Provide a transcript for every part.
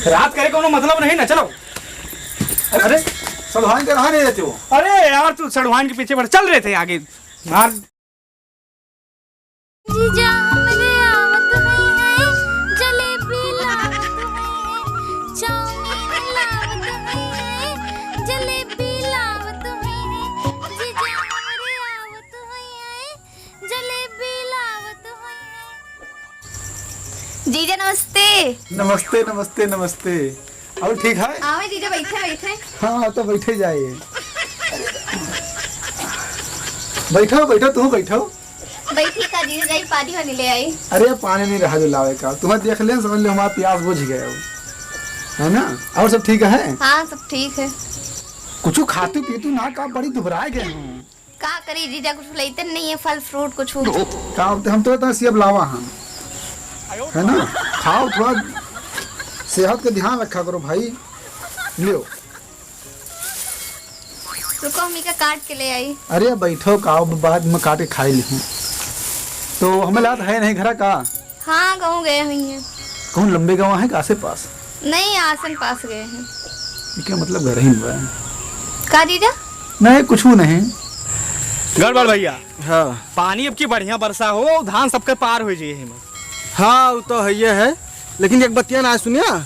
रात करे कोनो मतलब नहीं ना, चलो। अरे सड़वान के कहाँ नहीं रहते हो? अरे यार तू सड़वान के पीछे बढ़, चल रहे थे आगे मार। जीजा हमरे आवत है, जलेबी लावत है, चाउमीन लावत है, जलेबी लावत है, जीजा हमरे आवत है, जलेबी लावत है। जीजा नमस्ते। नमस्ते नमस्ते नमस्ते। और ठीक है? आओ जीजा, बैठे बैठे। हाँ तो बैठे जाइए। बैठो बैठो, तुम बैठो। बैठी का जीजा, जाई पानी वानी ले आई। अरे पानी नहीं रहा जो लावे का, तुम्हें देख ले समझ लो हमारा प्यास बुझ गया है ना। और सब ठीक है? हाँ सब ठीक है। कुछ खातू पीतू ना का, बड़ी दुबराए गए हूँ। का करी जीजा, कुछ लेते नहीं है, फल फ्रूट कुछ। का हम तो इतना सेब लावा हम, है ना। खाओ, थोड़ा सेहत का ध्यान रखा करो भाई। लियो। रुको मम्मी का काट के ले आई। अरे बैठो, काओ बाद में काट के खाई ली। तो हमें लात है नहीं घर का? हाँ गाँव गए हुई हैं। कौन लंबे गाँव है आसे पास? नहीं आसन पास गए हैं। क्या मतलब घर ही हुआ है? का जीजा? नहीं कुछ नहीं। गड़बड़ भैया। हाँ पानी अब की बढ़िया वर्षा हो, धान सबके पार हो जाइए। हाँ वो तो है ये है, लेकिन एक बतिया ना सुनिया।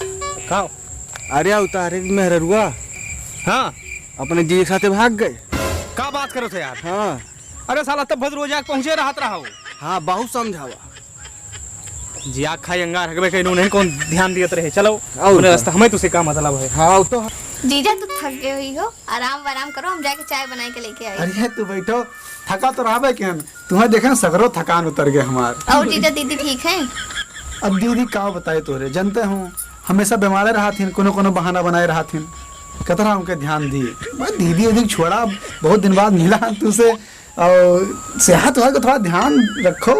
का? अरे उतारे मेहरुआ हाँ अपने जी के साथे भाग गए। का बात करो थे यार? हाँ अरे साला तब भद्र रोजा पहुंचे रहत रहा हो। हाँ बहुत समझावा जी आग खाई अंगार हगबे कहीं नहीं कौन ध्यान दियत रहे। चलो और रास्ता हमें तुझसे का मतलब है। हाँ वो तो जीजा तू थक गए हुई हो, आराम आराम करो, हम जाके चाय बना के लेके आए। अरे तू बैठो, थका तो रहा क्या? तुम्हें देखे सगरो थकान उतर गए हमार। और जीजा दीदी ठीक है? अब दीदी का बताए तोरे, जानते हूँ हमेशा बीमार रहा थी, कोनो कोनो बहाना बनाए रहा थी। कतरा उनके ध्यान दी दीदी उदी छोड़ा, बहुत दिन बाद मिला तुझसे। और सेहत हो थोड़ा ध्यान रखो।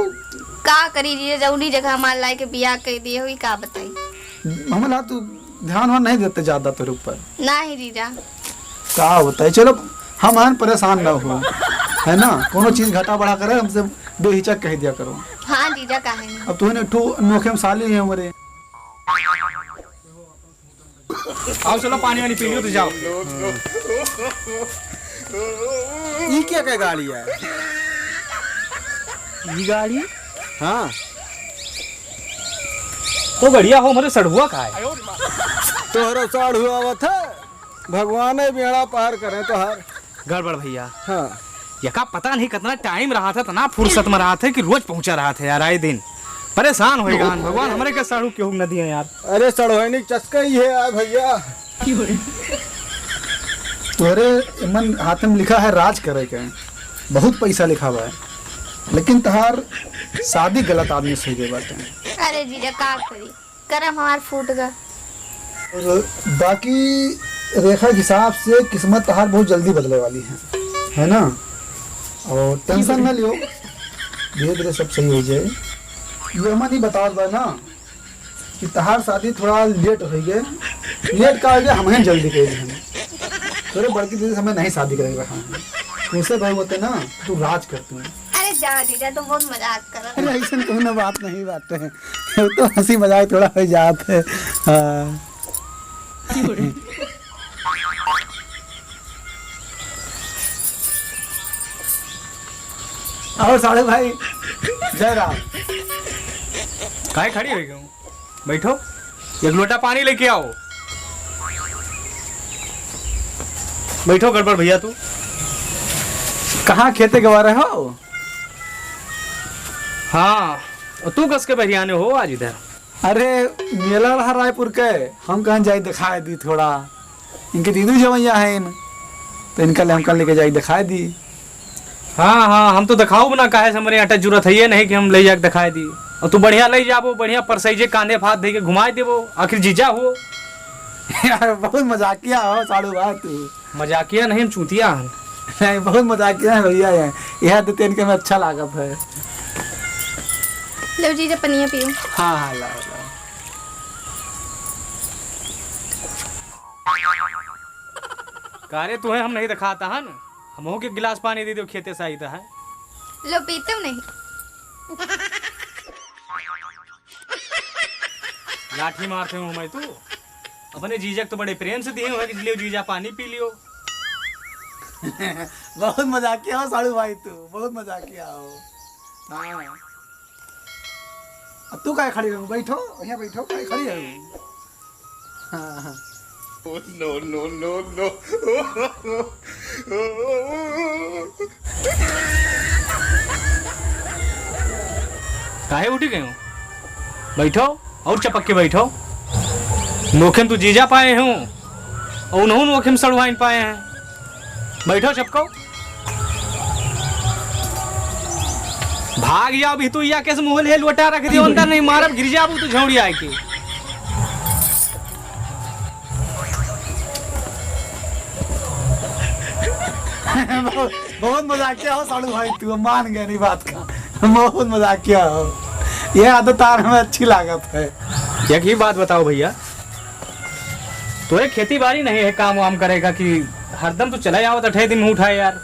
का करी जीजा, जौनी जगह हमारे लाए के बियाह कर दिए हुई, का बताई। हमें ला तू ध्यान वान नहीं देते ज्यादा तेरे ऊपर। ना ही जीजा। का होता है, चलो हम आन परेशान ना हो, है ना। कोनो चीज घटा बढ़ा करे हमसे बेहिचक कह दिया करो। हाँ जीजा का है। अब तूने ठू नोखे में साली है हमारे। आओ चलो पानी वानी पी लो तो जाओ। ये क्या गाड़ी है? ये गाड़ी? हाँ तो बढ़िया हो, हमारे सड़हुआ का है। तोहरा साढ़ हुआ था, भगवान बेड़ा पार करे तो हर। गड़बड़ भैया। हाँ यका पता नहीं कितना टाइम रहा था, तना फुर्सत में रहा था कि रोज पहुंचा रहा था यार, आए दिन परेशान होएगा। भगवान हमारे के साड़ू क्यों नदी है यार। अरे सड़वानी चस्का ही है यार भैया। तोरे मन हाथ में लिखा है राज करे के, बहुत पैसा लिखा हुआ है, लेकिन तहार शादी गलत आदमी से गए बाटे। अरे जीजा का करी, करम हमार फूट गया। और बाकी रेखा के हिसाब से किस्मत तहार बहुत जल्दी बदले वाली है ना। और टेंशन न लियो, धीरे धीरे सब सही हो जाए। ये हमें नहीं बता रहा ना कि तहार शादी थोड़ा लेट हो गए, लेट का हो गया, हमें जल्दी कर दी। थोड़े बड़की दीदी हमें नहीं शादी करेगा। तुमसे भाई होते ना, तू राज करते हैं। अरे जा जीजा, तुम बहुत मजाक कर रहे हो। अरे ऐसा कोई ना बात नहीं, बात है तो हंसी मजाक थोड़ा हो जाते है। हाँ और साढ़े भाई जय राम। काहे खड़ी हो गई? बैठो, एक लोटा पानी लेके आओ। बैठो गड़बड़ भैया। तू कहाँ खेते गवा रहे हो? हाँ, और तू कस के बरियाने हो आज इधर? अरे मेला रहा रायपुर के, हम कहाँ जाए दिखाए दी थोड़ा। इनके दीदी जवैया है इन, तो इनका ले हमका लेके जाए दिखाए दी। हाँ हाँ, हम तो दिखाओ ना, काहे से हमारे अटक जरूरत है ये नहीं कि हम ले जाके दिखाए दी। और तू बढ़िया ले जाबो, बढ़िया परसैजे कांधे फात दे के घुमाए देबो, आखिर जीजा हो। यार बहुत मजाकिया हो साड़ू भाई तू। मजाकिया नहीं, हम चूतिया हैं। नहीं बहुत मजाकिया है भैया, यह देते इनके में अच्छा लागत है। लो जीजा पनिया पियो। हाँ हाँ लाओ लाओ। कारे तुम्हें हम नहीं दिखाता है ना, हम के गिलास पानी दे दो, खेते से आई था है। लो पीते हो नहीं? लाठी मारते हूँ मैं तू। अपने जीजा को तो बड़े प्रेम से दिए हुए कि लियो जीजा पानी पी लियो। बहुत मजाकिया हो साड़ू भाई, तू बहुत मजाकिया हो। हाँ अब तू काहे खड़ी रहूं? बैठो यहाँ, बैठो काहे खड़ी रहूं? हाँ हाँ काहे उठी गए हो? बैठो और चपक के बैठो। नोखेम तो जीजा पाए हूँ और उन्होंने नोखेम सड़वाइन पाए हैं। बैठो चपको। भाग जाओ भी तू, या कैसे मुंह ले लुटा रख दियो अंदर, नहीं मारब गिर जाबू तो झौड़ी आए के। बहुत मजाकिया हो साड़ू भाई, तू मान गया नहीं बात का। बहुत मजाकिया हो, ये आदत तार हमें अच्छी लागत है। एक ही बात बताओ भैया, तो एक खेती बाड़ी नहीं है काम वाम करेगा कि हरदम तो चला जाओ तो 6 दिन में उठाए यार।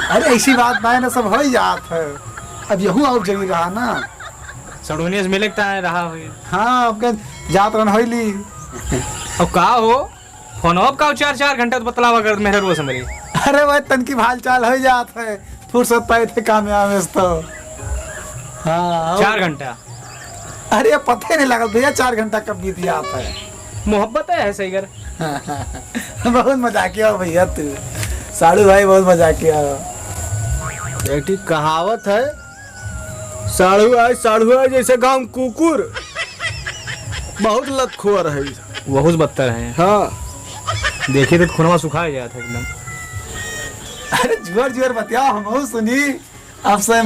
अरे ऐसी बात ना है ना, सब हो ही जात है। अब यहूँ और जरूरी रहा ना, सड़ोनिया से मिले रहा हो। हाँ अब जात रन हो ली। अब का हो फोन अब का 4 घंटा तो बतलावा कर मेरे रोज मेरे। अरे भाई तन की हाल चाल हो जात है, फुर्सत पाए थे काम में तो। हाँ 4 घंटा? अरे पता ही नहीं लगा भैया 4 घंटा कब बीत जाता है। मोहब्बत है सही कर। बहुत मजाकिया हो भैया तू, साड़ू भाई बहुत मजाकिया हो। एक ठीक कहावत है, साढ़ू आए जैसे गांव कुकुर, बहुत लतखोर है। बहुत बदतर है। हाँ देखिए तो खुनवा सुखा गया था एकदम। अरे जोर जोर बतियाओ, हम बहुत सुनी। अब से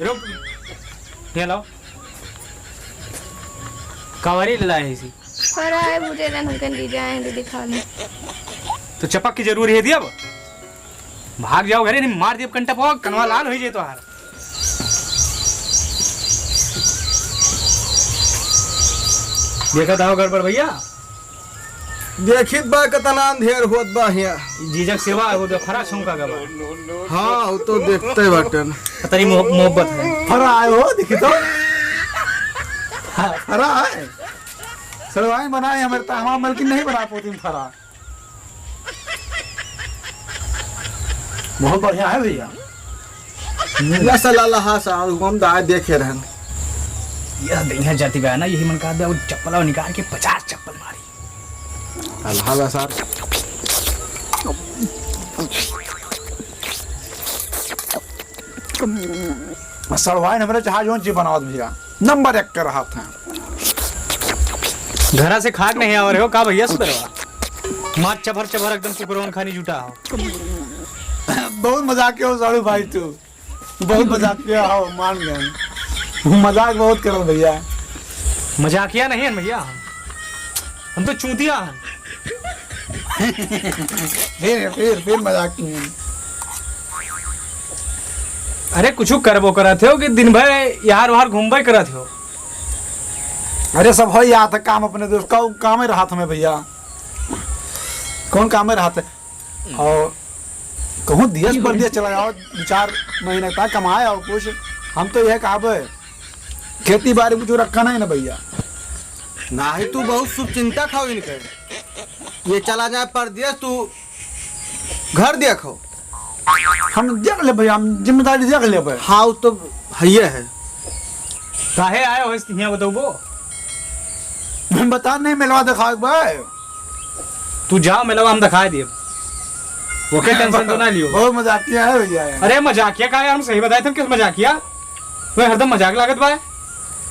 रुक ये लाओ कावरी लाए है इसी। फरा है बुरे रन हमके ले जाएंगे दिखाने। तो चपक की जरूरी है दिया, भाग जाओ घरे, नहीं मार दियो कंटा पाओ, कनवा लाल हो जाए तो हार। देखा था गड़बड़ भैया? देखित बा कितना अंधेर होत बा हिया। जीजक सेवा हो तो खरा छौका गवा। हाँ वो तो देखते बाटन। तरी मोहब्बत है। फरा आए हो देखी तो। हाँ, फरा है सड़वाई बनाए हमारे, तो हमारा मलकिन नहीं बना पोती फरा। बहुत बढ़िया है भैया। या सलाह साहब हम दाए देखे रहन। यह दैया जाति का है ना, यही मन का दे चप्पल निकाल के 50 चप्पल मारी। अल्लाह सर सड़वाई हमारे चाहे जो चीज बनावत भैया, नंबर 1 के रहा था। घरा से खाक नहीं आ रहे हो का भैया? सुधरवा मार चभर चभर एकदम कुकरवन खानी जुटा हो। बहुत मजाकिया हो साड़ू भाई, तू बहुत मजाकिया हो, मान गए। मजाक बहुत करो भैया। मजाकिया नहीं है भैया, हम तो चूतिया हैं। फिर मजाक नहीं। अरे कुछ करबो करत हो कि दिन भर यार वहार घूमबे करत हो? अरे सब हो याद है काम अपने दोस्त का, काम ही रहा था मैं भैया। कौन काम ही रहा था? और कहूँ दियस पर दियस चला जाओ 2-4 महीने तक कमाए और कुछ। हम तो यह कहा खेती बाड़ी कुछ रखा नहीं ना भैया। ना ही तू बहुत शुभ चिंता खाओ इनके। ये चला जाए परदेश, तू घर देखो। हम देख ले भैया, हम जिम्मेदारी देख ले भाई। हाँ वो तो है है। काहे आए हो यहाँ बताओ? मैं बता नहीं मिलवा दिखा भाई। तू जाओ मिलवा, हम दिखा दिए। ओके टेंशन तो ना लियो। बहुत मजाकिया है भैया। अरे मजाकिया का यार, हम सही बताए थे किस मजाकिया? वह हरदम मजाक लागत बा।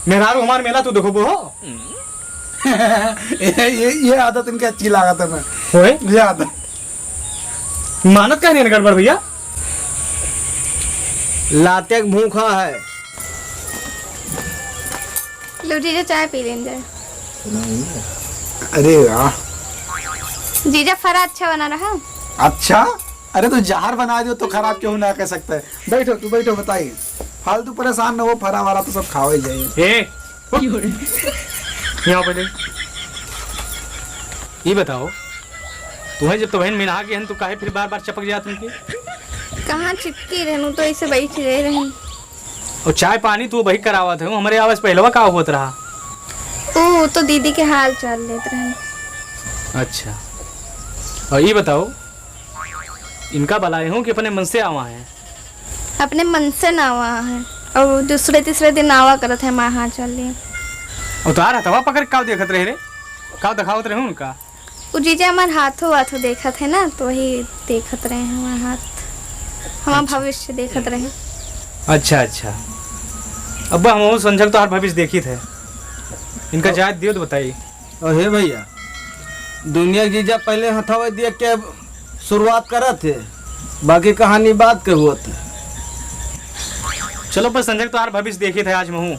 मेहरारू हमार मेला तू देखो वो। ये आदत इनकी अच्छी लागत है। मैं होए ये आदत मानत का नहीं है गड़बड़ भैया। लाते भूखा है। लो जीजा चाय पी लें जाए। अरे यार जीजा फरा अच्छा बना रहा। अच्छा, अरे तो जहर बना दियो तो खराब क्यों ना कह सकते हैं। बैठो तू बैठो, बताइए। फालतू परेशान न हो, फरा वारा तो सब खाओ ही जाइए। यहाँ पे ये बताओ, तुम्हें जब तो बहन मिना के हन तो काहे फिर बार बार चपक जात उनकी? कहाँ चिपकी रहूं तो ऐसे बैठ रही। और चाय पानी तू वही करावत है, हमारे आवाज पहलवा का होत रहा। ओ तो दीदी के हाल चाल लेते रहे। अच्छा, और ये बताओ इनका बुलाए हूँ कि अपने मन से आवा है? अपने मन से नावा है और दूसरे तीसरे दिन नावा करत है माँ हाथ चल लिए। और तार हथवा पकड़ के का देखत रहे रे? का दिखावत रहे उनका? वो जीजा हमारे हाथों वाथों देखत है ना, तो वही देखत रहे हैं हमारे हाथ, हमारा भविष्य देखत रहे। अच्छा अच्छा, अब हम संजल तो हर भविष्य देखी थे। इनका जायद दियो तो बताइए। और हे भैया, दुनिया की जीजा पहले हथवा दिया के शुरुआत करा थे, बाकी कहानी बात के हुआ थे। चलो पर संजय तो हर भविष्य देखे थे आज महू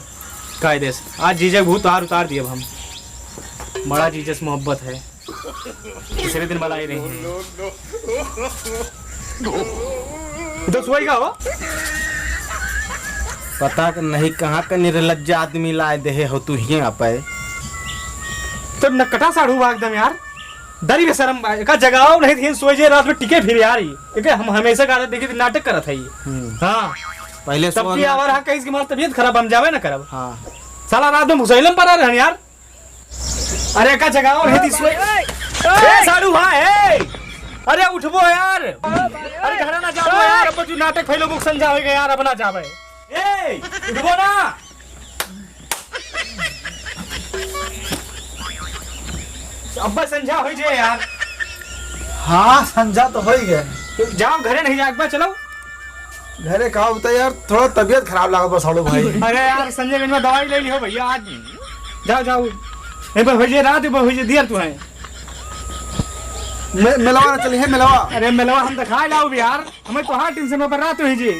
कायदे से। आज जीजा भूत हार उतार दिए अब हम। बड़ा जीजा से मोहब्बत है, तीसरे दिन बुला ही रही हैं। तो सोई का हो? पता नहीं कहाँ का निर्लज्ज आदमी लाए दे हो तू ही पाए। तो नकटा साड़ू एकदम यार, डरी के शर्म का जगाओ नहीं थी, सोई जे रात में टिके फिर यार। ये हम हमेशा गाना देखे थे, नाटक करत है ये। हाँ पहले तब की आवार हाँ कहीं हमारी तबीयत खराब हम जावे ना करब। हाँ साला रात में मुसैलम पर आ रहे हैं यार। अरे का जगाओ नहीं थी सोई। ए साड़ू हाँ है, अरे उठबो यार। अरे घर ना जाओ यार, अब तू नाटक फैलो बुक समझावेगा यार, अब ना जावे। ए उठबो ना। अब्बा समझा हो जे यार। हाँ समझा तो हो ही गए। तो जाओ घरे नहीं जाए, चलो घरे का होता है यार, थोड़ा तबीयत खराब लगा बस साड़ू भाई। अरे यार संजय गंज में दवाई ले ली हो भैया आज। जाओ जाओ, एक बार भेजिए रात, एक बार भेजिए दियर तू है। मिलवा ना चलिए मिलवा। अरे मिलवा हम दिखा लाओ भी यार, हमें तो हार्ट टेंशन में रात भेजिए।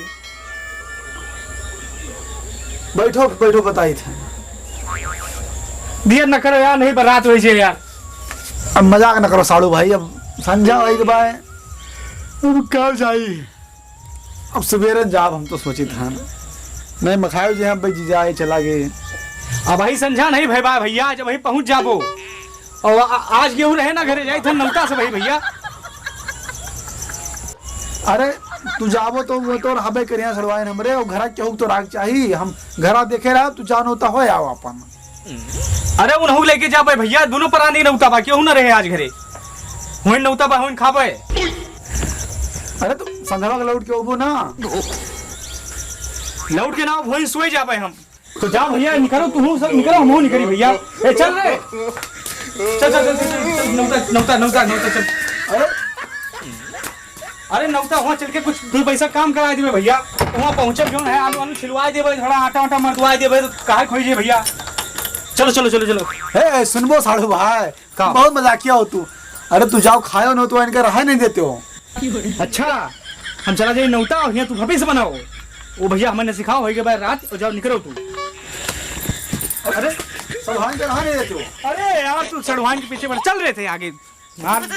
बैठो बैठो बताई थे। दियर न करो यार, नहीं पर रात भेजिए यार। अब मजाक न करो साड़ू भाई, अब संझा भाई के बाय अब कब जाई, अब सवेरे जाब हम तो सोची था नहीं मखायो जे हम भाई जीजा आए चला गए। अब भाई संझा नहीं भाई भैया, आज वही पहुंच जाबो। और आज गेहूं रहे ना घरे जाई थे नौता से भाई भैया। अरे तू जाबो तो वो तो हबे करिया सड़वाए हमरे, और घरा केहू तो राग चाहिए, हम घरा देखे रहा तू जान होता हो आओ अपन। अरे उनहु लेके जा भाई भैया, दोनों प्राणी नौता बा, केहू न रहे आज घरे। हुई नौता बा हुई खाबे। अरे तो संध्या के लौट के उबो ना, लौट के ना वही सोए जाबे हम। तो जाओ भैया निकलो, तू सब निकलो, हम निकली भैया। ए चल रे, चल चल चल नौता नौता नौता नौता चल। अरे अरे नौता वहाँ चल के कुछ 2 पैसा काम करा देवे भैया। वहाँ पहुँचे जो है, आलू आलू छिलवा देवे, थोड़ा आटा वाटा मरदवा देवे, तो काहे खोइजे भैया। चलो चलो चलो चलो। हे सुनबो साड़ू भाई, का? बहुत मजाकिया हो तू। अरे तू जाओ खायो न तो इनका रहा नहीं देते हो। अच्छा हम चला जाए नौता, और यहाँ तू भविष्य बनाओ। वो भैया हमें सिखाओ होई के बाद रात, और जाओ निकलो तू। अरे सड़वान के रहा नहीं देते हो। अरे यार तू सड़वान के पीछे चल रहे थे आगे मार।